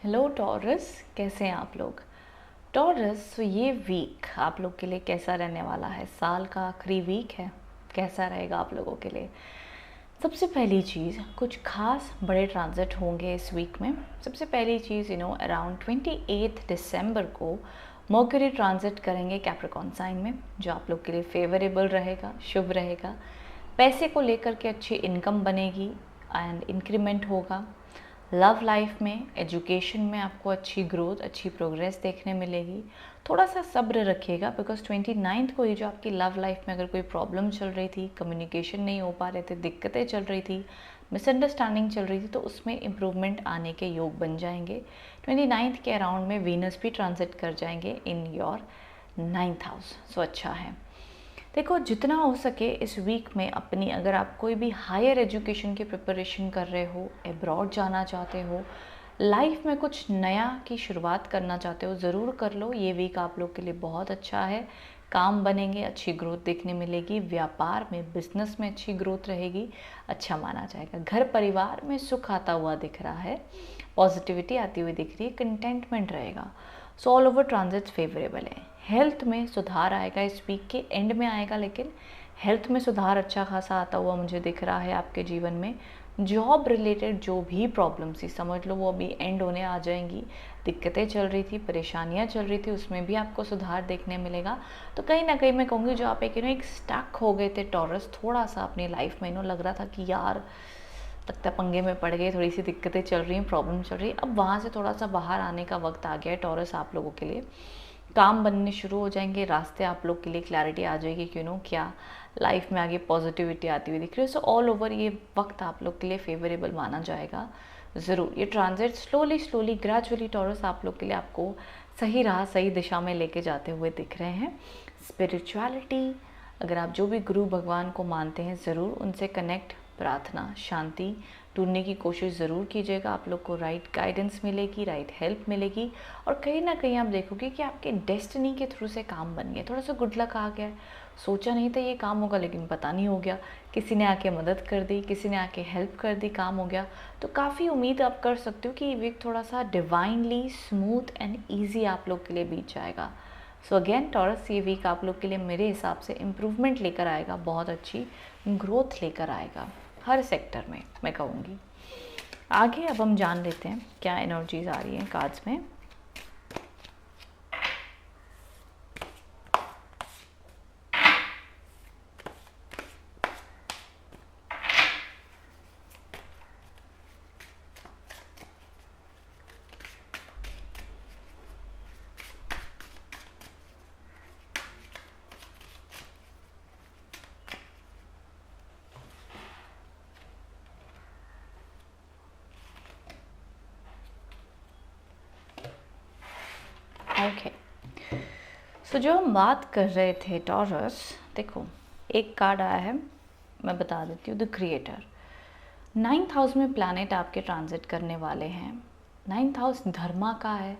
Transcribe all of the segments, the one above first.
Hello taurus, कैसे हैं आप लोग। टॉरस, तो ये वीक आप लोग के लिए कैसा रहने वाला है। साल का आखिरी वीक है, कैसा रहेगा आप लोगों के लिए। सबसे पहली चीज़, कुछ खास बड़े ट्रांजिट होंगे इस वीक में। सबसे पहली चीज़ अराउंड 28 दिसंबर को मर्क्यूरी ट्रांजिट करेंगे कैप्रिकॉर्न साइन में, जो आप लोग के लिए फेवरेबल रहेगा, शुभ रहेगा। पैसे को लेकर के अच्छी इनकम बनेगी एंड इंक्रीमेंट होगा। लव लाइफ में, एजुकेशन में आपको अच्छी ग्रोथ, अच्छी प्रोग्रेस देखने मिलेगी। थोड़ा सा सब्र रखिएगा, बिकॉज 29 को ही जो आपकी लव लाइफ में अगर कोई प्रॉब्लम चल रही थी, कम्युनिकेशन नहीं हो पा रहे थे, दिक्कतें चल रही थी, मिसअंडरस्टैंडिंग चल रही थी, तो उसमें इम्प्रूवमेंट आने के योग बन जाएंगे। 29 के अराउंड में वीनस भी ट्रांजिट कर जाएंगे इन योर 9th हाउस। सो अच्छा है। देखो, जितना हो सके इस वीक में अपनी, अगर आप कोई भी हायर एजुकेशन की प्रिपरेशन कर रहे हो, अब्रॉड जाना चाहते हो, लाइफ में कुछ नया की शुरुआत करना चाहते हो, ज़रूर कर लो। ये वीक आप लोग के लिए बहुत अच्छा है। काम बनेंगे, अच्छी ग्रोथ देखने मिलेगी। व्यापार में, बिजनेस में अच्छी ग्रोथ रहेगी, अच्छा माना जाएगा। घर परिवार में सुख आता हुआ दिख रहा है, पॉजिटिविटी आती हुई दिख रही है, कंटेंटमेंट रहेगा। So all over transit favourable है। हेल्थ में सुधार आएगा, इस वीक के एंड में आएगा, लेकिन हेल्थ में सुधार अच्छा खासा आता हुआ मुझे दिख रहा है आपके जीवन में। जॉब रिलेटेड जो भी प्रॉब्लम्स थी, समझ लो वो अभी एंड होने आ जाएंगी। दिक्कतें चल रही थी, परेशानियां चल रही थी, उसमें भी आपको सुधार देखने मिलेगा। तो कहीं ना कहीं मैं कहूँगी, जो आप एक स्टक हो गए थे टॉरस, थोड़ा सा अपनी लाइफ में लग रहा था कि यार लगता है पंगे में पड़ गए, थोड़ी सी दिक्कतें चल रही हैं, प्रॉब्लम चल रही है, अब वहाँ से थोड़ा सा बाहर आने का वक्त आ गया है टॉरस आप लोगों के लिए। काम बनने शुरू हो जाएंगे, रास्ते आप लोग के लिए, क्लैरिटी आ जाएगी कि क्या लाइफ में आगे पॉजिटिविटी आती हुई दिख रही है। सो ऑल ओवर ये वक्त आप लोग के लिए फेवरेबल माना जाएगा। ज़रूर ये transit slowly slowly gradually taurus आप लोग के लिए आपको सही राह, सही दिशा में लेके जाते हुए दिख रहे हैं। स्पिरिचुअलिटी, अगर आप जो भी गुरु भगवान को मानते हैं, ज़रूर उनसे कनेक्ट, प्रार्थना, शांति ढूंढने की कोशिश ज़रूर कीजिएगा। आप लोग को राइट गाइडेंस मिलेगी, राइट हेल्प मिलेगी, और कहीं ना कहीं आप देखोगे कि आपके डेस्टिनी के थ्रू से काम बन गया। थोड़ा सा गुड लक आ गया, सोचा नहीं था ये काम होगा, लेकिन पता नहीं हो गया, किसी ने आके मदद कर दी, किसी ने आके हेल्प कर दी, काम हो गया। तो काफ़ी उम्मीद आप कर सकते हो कि ये वीक थोड़ा सा डिवाइनली स्मूथ एंड ईजी आप लोग के लिए बीत जाएगा। सो अगेन टॉरस, ये वीक आप लोग के लिए मेरे हिसाब से इम्प्रूवमेंट लेकर आएगा, बहुत अच्छी ग्रोथ लेकर आएगा हर सेक्टर में, मैं कहूँगी। आगे अब हम जान लेते हैं क्या एनर्जीज आ रही हैं कार्ड्स में। ओके, सो जो हम बात कर रहे थे टॉरस, देखो एक कार्ड आया है, मैं बता देती हूँ, द क्रिएटर। 9th हाउस में प्लैनेट आपके ट्रांजिट करने वाले हैं। 9th हाउस धर्मा का है,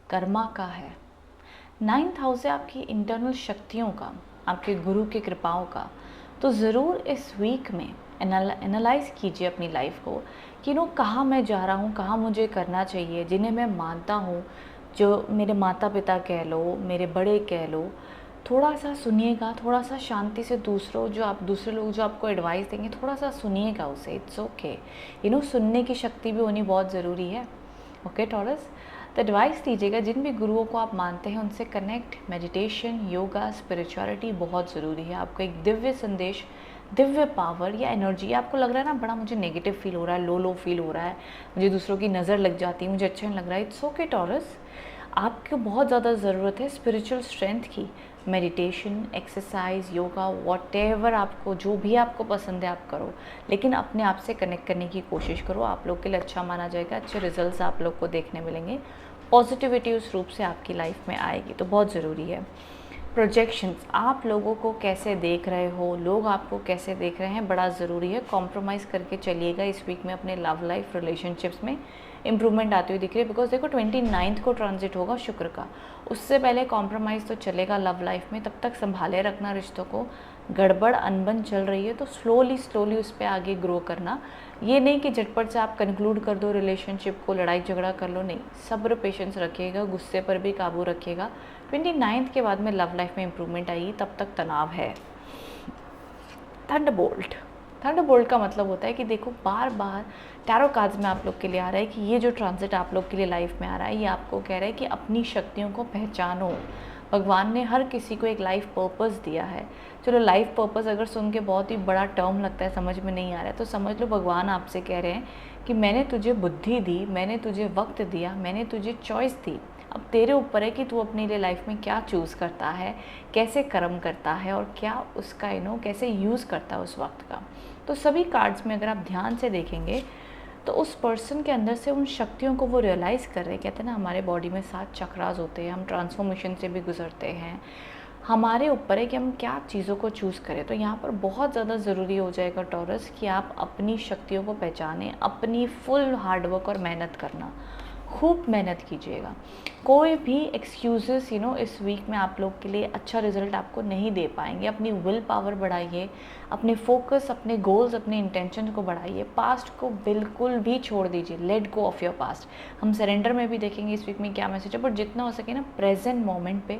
कर्मा का है। 9th हाउस है आपकी इंटरनल शक्तियों का, आपके गुरु की कृपाओं का। तो ज़रूर इस वीक में एनालाइज कीजिए अपनी लाइफ को कि कहाँ मैं जा रहा हूँ, कहाँ मुझे करना चाहिए, जिन्हें मैं मानता हूँ, जो मेरे माता पिता कह लो, मेरे बड़े कह लो। थोड़ा सा सुनिएगा, थोड़ा सा शांति से दूसरे लोग जो आपको एडवाइस देंगे, थोड़ा सा सुनिएगा उसे। इट्स ओके, सुनने की शक्ति भी होनी बहुत ज़रूरी है। ओके टॉरस, तो एडवाइस दीजिएगा, जिन भी गुरुओं को आप मानते हैं उनसे कनेक्ट। मेडिटेशन, योगा, स्पिरिचुअलिटी बहुत ज़रूरी है। आपको एक दिव्य संदेश, दिव्य पावर या एनर्जी, आपको लग रहा है ना बड़ा मुझे नेगेटिव फील हो रहा है, लो फील हो रहा है, मुझे दूसरों की नज़र लग जाती है, मुझे अच्छा नहीं लग रहा है। इट्स ओके टॉरस, आपको बहुत ज़्यादा ज़रूरत है स्पिरिचुअल स्ट्रेंथ की। मेडिटेशन, एक्सरसाइज, योगा, वॉटेवर आपको, जो भी आपको पसंद है आप करो, लेकिन अपने आप से कनेक्ट करने की कोशिश करो। आप लोग के लिए अच्छा माना जाएगा, अच्छे रिजल्ट्स आप लोग को देखने मिलेंगे, पॉजिटिविटी उस रूप से आपकी लाइफ में आएगी, तो बहुत ज़रूरी है। प्रोजेक्शंस, आप लोगों को कैसे देख रहे हो, लोग आपको कैसे देख रहे हैं, बड़ा ज़रूरी है। कॉम्प्रोमाइज़ करके चलिएगा इस वीक में अपने लव लाइफ, रिलेशनशिप्स में इम्प्रूवमेंट आती हुई दिख रही है। बिकॉज देखो 29 को ट्रांजिट होगा शुक्र का, उससे पहले कॉम्प्रोमाइज़ तो चलेगा लव लाइफ में, तब तक संभाले रखना रिश्तों को। गड़बड़ अनबन चल रही है तो स्लोली स्लोली उस पर आगे ग्रो करना, ये नहीं कि झटपट से आप कंक्लूड कर दो रिलेशनशिप को, लड़ाई झगड़ा कर लो, नहीं, सब्र पेशेंस रखिएगा, गुस्से पर भी काबू रखिएगा। 29th के बाद में लव लाइफ में इम्प्रूवमेंट आएगी, तब तक तनाव है। थंडरबोल्ट, थंडरबोल्ट का मतलब होता है कि देखो बार बार टैरो कार्ड्स में आप लोग के लिए आ रहा है कि ये जो ट्रांजिट आप लोग के लिए लाइफ में आ रहा है, ये आपको कह रहा है कि अपनी शक्तियों को पहचानो। भगवान ने हर किसी को एक लाइफ पर्पस दिया है। चलो लाइफ पर्पस अगर सुन के बहुत ही बड़ा टर्म लगता है, समझ में नहीं आ रहा है, तो समझ लो भगवान आपसे कह रहे हैं कि मैंने तुझे बुद्धि दी, मैंने तुझे वक्त दिया, मैंने तुझे चॉइस दी, अब तेरे ऊपर है कि तू अपने लिए लाइफ में क्या चूज़ करता है, कैसे कर्म करता है और क्या उसका कैसे यूज़ करता है उस वक्त का। तो सभी कार्ड्स में अगर आप ध्यान से देखेंगे तो उस पर्सन के अंदर से उन शक्तियों को वो रियलाइज़ कर रहे हैं। कहते हैं ना हमारे बॉडी में 7 चक्रास होते हैं, हम ट्रांसफॉर्मेशन से भी गुजरते हैं, हमारे ऊपर है कि हम क्या चीज़ों को चूज़ करें। तो यहाँ पर बहुत ज़्यादा ज़रूरी हो जाएगा टॉरस कि आप अपनी शक्तियों को पहचानें, अपनी फुल हार्डवर्क और मेहनत करना, खूब मेहनत कीजिएगा। कोई भी एक्सक्यूज़ेस इस वीक में आप लोग के लिए अच्छा रिजल्ट आपको नहीं दे पाएंगे। अपनी विल पावर बढ़ाइए, अपने फोकस, अपने गोल्स, अपने इंटेंशन को बढ़ाइए। पास्ट को बिल्कुल भी छोड़ दीजिए, let go of your past. हम सरेंडर में भी देखेंगे इस वीक में क्या मैसेज है, बट जितना हो सके ना प्रेजेंट मोमेंट पे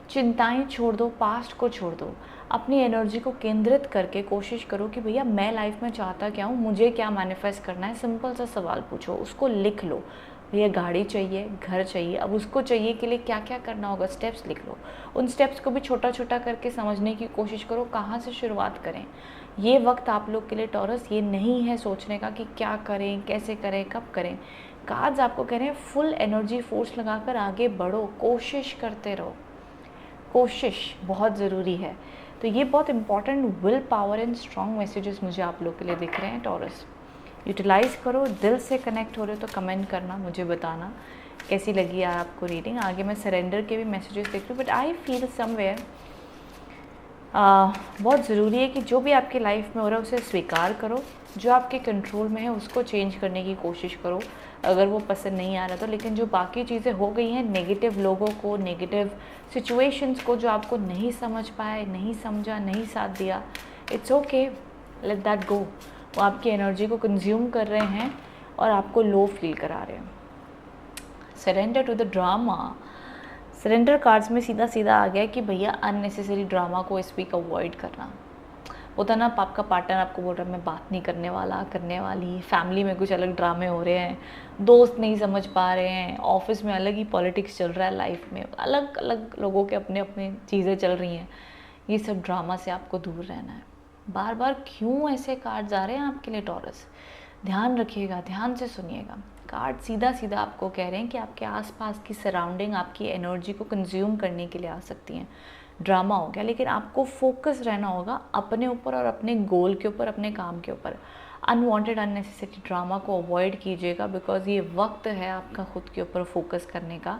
चिंताएं छोड़ दो, पास्ट को छोड़ दो, अपनी एनर्जी को केंद्रित करके कोशिश करो कि भैया मैं लाइफ में चाहता क्या हूँ, मुझे क्या मैनिफेस्ट करना है। सिंपल सा सवाल पूछो, उसको लिख लो। भैया गाड़ी चाहिए, घर चाहिए, अब उसको चाहिए के लिए क्या क्या करना होगा, स्टेप्स लिख लो। उन स्टेप्स को भी छोटा छोटा करके समझने की कोशिश करो, कहाँ से शुरुआत करें। ये वक्त आप लोग के लिए टॉरस ये नहीं है सोचने का कि क्या करें, कैसे करें, कब करें। कार्ड्स आपको कह रहे हैं फुल एनर्जी फोर्स लगाकर आगे बढ़ो, कोशिश करते रहो। कोशिश बहुत ज़रूरी है। तो ये बहुत important will power and strong messages मुझे आप लोग के लिए दिख रहे हैं टॉरस। यूटिलाइज़ करो, दिल से कनेक्ट हो रहे हो तो कमेंट करना, मुझे बताना कैसी लगी यार आपको रीडिंग। आगे मैं सरेंडर के भी मैसेजेस देख रही हूँ, बट आई फील समवेयर बहुत ज़रूरी है कि जो भी आपकी लाइफ में हो रहा है उसे स्वीकार करो, जो आपके कंट्रोल में है उसको चेंज करने की कोशिश करो अगर वो पसंद नहीं आ रहा तो। लेकिन जो बाकी चीज़ें हो गई हैं, नेगेटिव लोगों को, नेगेटिव सिचुएशंस को जो आपको नहीं समझ पाए, नहीं समझा, नहीं साथ दिया, it's okay, let that go. वो आपकी एनर्जी को कंज्यूम कर रहे हैं और आपको लो फील करा रहे हैं। Surrender to the drama. Surrender cards में सीधा सीधा आ गया कि भैया अननेसेसरी ड्रामा को इस वीक अवॉइड करना। होता ना आपका पार्टनर आपको बोल रहा है मैं बात नहीं करने वाला, करने वाली, फैमिली में कुछ अलग ड्रामे हो रहे हैं, दोस्त नहीं समझ पा रहे हैं, ऑफिस में अलग ही पॉलिटिक्स चल रहा है, लाइफ में अलग अलग लोगों के अपने अपने चीज़ें चल रही हैं। ये सब ड्रामा से आपको दूर रहना है। बार बार क्यों ऐसे कार्ड्स आ रहे हैं आपके लिए टॉरस, ध्यान रखिएगा, ध्यान से सुनिएगा। कार्ड सीधा सीधा आपको कह रहे हैं कि आपके आसपास की सराउंडिंग आपकी एनर्जी को कंज्यूम करने के लिए आ सकती हैं। ड्रामा हो गया, लेकिन आपको फोकस रहना होगा अपने ऊपर और अपने गोल के ऊपर, अपने काम के ऊपर। अनवांटेड अननेसेसरी ड्रामा को अवॉइड कीजिएगा, बिकॉज ये वक्त है आपका खुद के ऊपर फोकस करने का।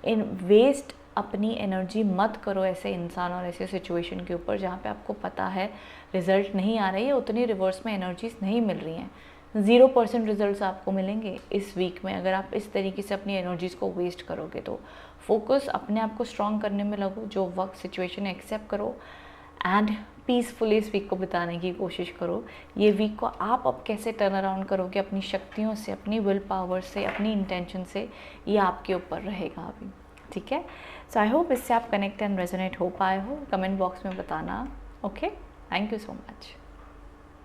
इन वेस्ट अपनी एनर्जी मत करो ऐसे इंसान और ऐसे सिचुएशन के ऊपर जहाँ पे आपको पता है रिज़ल्ट नहीं आ रही है, उतनी रिवर्स में एनर्जीज नहीं मिल रही हैं। 0% रिजल्ट्स आपको मिलेंगे इस वीक में अगर आप इस तरीके से अपनी एनर्जीज़ को वेस्ट करोगे। तो फोकस अपने आप को स्ट्रॉन्ग करने में लगो, जो वक्त सिचुएशन एक्सेप्ट करो एंड पीसफुली इस वीक को बिताने की कोशिश करो। ये वीक को आप अब कैसे टर्न अराउंड करोगे अपनी शक्तियों से, अपनी विल पावर से, अपनी इंटेंशन से, ये आपके ऊपर रहेगा अभी, ठीक है। सो आई होप इससे आप कनेक्ट एंड रेजोनेट हो पाए हो। कमेंट बॉक्स में बताना। Okay, thank you so much.